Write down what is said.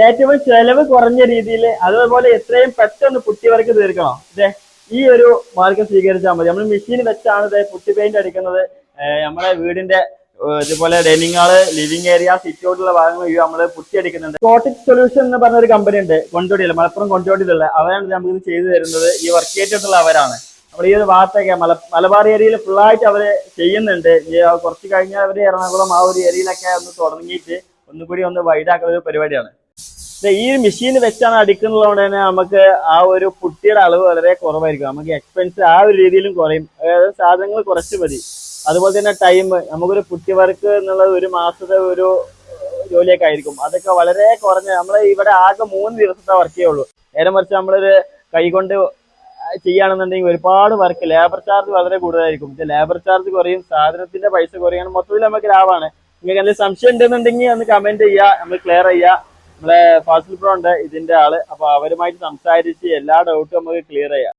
ഏറ്റവും ചെലവ് കുറഞ്ഞ രീതിയിൽ അതുപോലെ എത്രയും പെട്ടെന്ന് പുട്ടി വർക്ക് തീർക്കണം. ഇതേ ഈ ഒരു മാർഗം സ്വീകരിച്ചാൽ മതി. നമ്മൾ മെഷീൻ വെച്ചാണ് ഇതേ പുട്ടി പെയിന്റ് അടിക്കുന്നത്. നമ്മുടെ വീടിന്റെ ഇതുപോലെ dining hall, living area, sit ഔട്ടുള്ള ഭാഗങ്ങൾ നമ്മൾ പുട്ടി അടിക്കുന്നുണ്ട്. കോട്ടിക് സൊല്യൂഷൻ എന്ന് പറഞ്ഞ ഒരു കമ്പനി ഉണ്ട് കൊണ്ടോടിയിൽ, മലപ്പുറം കൊണ്ടോടിയിലുള്ള. അവരാണ് നമുക്ക് ഇത് ചെയ്തു തരുന്നത്. ഈ വർക്ക് ചെയ്തിട്ടുള്ള അവരാണ്. നമ്മൾ ഈ ഒരു ഭാഗത്തൊക്കെ മലബാർ ഏരിയയിൽ ഫുള്ളായിട്ട് അവര് ചെയ്യുന്നുണ്ട്. കുറച്ച് കഴിഞ്ഞാൽ അവര് എറണാകുളം ആ ഒരു ഏരിയയിലൊക്കെ ഒന്ന് തുടങ്ങിയിട്ട് ഒന്നുകൂടി ഒന്ന് വൈഡാക്കുന്ന ഒരു പരിപാടിയാണ്. ഈ മെഷീൻ വെച്ചാണ് അടിക്കുന്നതുകൊണ്ട് തന്നെ നമുക്ക് ആ ഒരു പുട്ടിയുടെ അളവ് വളരെ കുറവായിരിക്കും. നമുക്ക് എക്സ്പെൻസ് ആ ഒരു രീതിയിലും കുറയും. അതായത് സാധനങ്ങൾ കുറച്ച് മതി. അതുപോലെ തന്നെ ടൈം, നമുക്കൊരു പുട്ടി വർക്ക് എന്നുള്ളത് ഒരു മാസത്തെ ഒരു ജോലിയൊക്കെ ആയിരിക്കും. അതൊക്കെ വളരെ കുറഞ്ഞ, നമ്മൾ ഇവിടെ ആകെ 3 ദിവസത്തെ വർക്കേ ഉള്ളൂ. നേരെ മറിച്ച് നമ്മളൊരു കൈകൊണ്ട് ചെയ്യുകയാണെന്നുണ്ടെങ്കിൽ ഒരുപാട് വർക്ക്, ലേബർ ചാർജ് വളരെ കൂടുതലായിരിക്കും. ലേബർ ചാർജ് കുറയും, സാധനത്തിന്റെ പൈസ കുറയാണ്, മൊത്തത്തിൽ നമുക്ക് ലാഭമാണ്. നിങ്ങൾക്ക് എന്തെങ്കിലും സംശയം ഉണ്ടെന്നുണ്ടെങ്കിൽ ഒന്ന് കമന്റ് ചെയ്യുക, നമ്മൾ ക്ലിയർ ചെയ്യുക. നമ്മളെ ഫാസിൽ പ്രോ ഉണ്ട് ഇതിന്റെ ആള്, അപ്പൊ അവരുമായിട്ട് സംസാരിച്ച് എല്ലാ ഡൗട്ടും നമുക്ക് ക്ലിയർ ചെയ്യാം.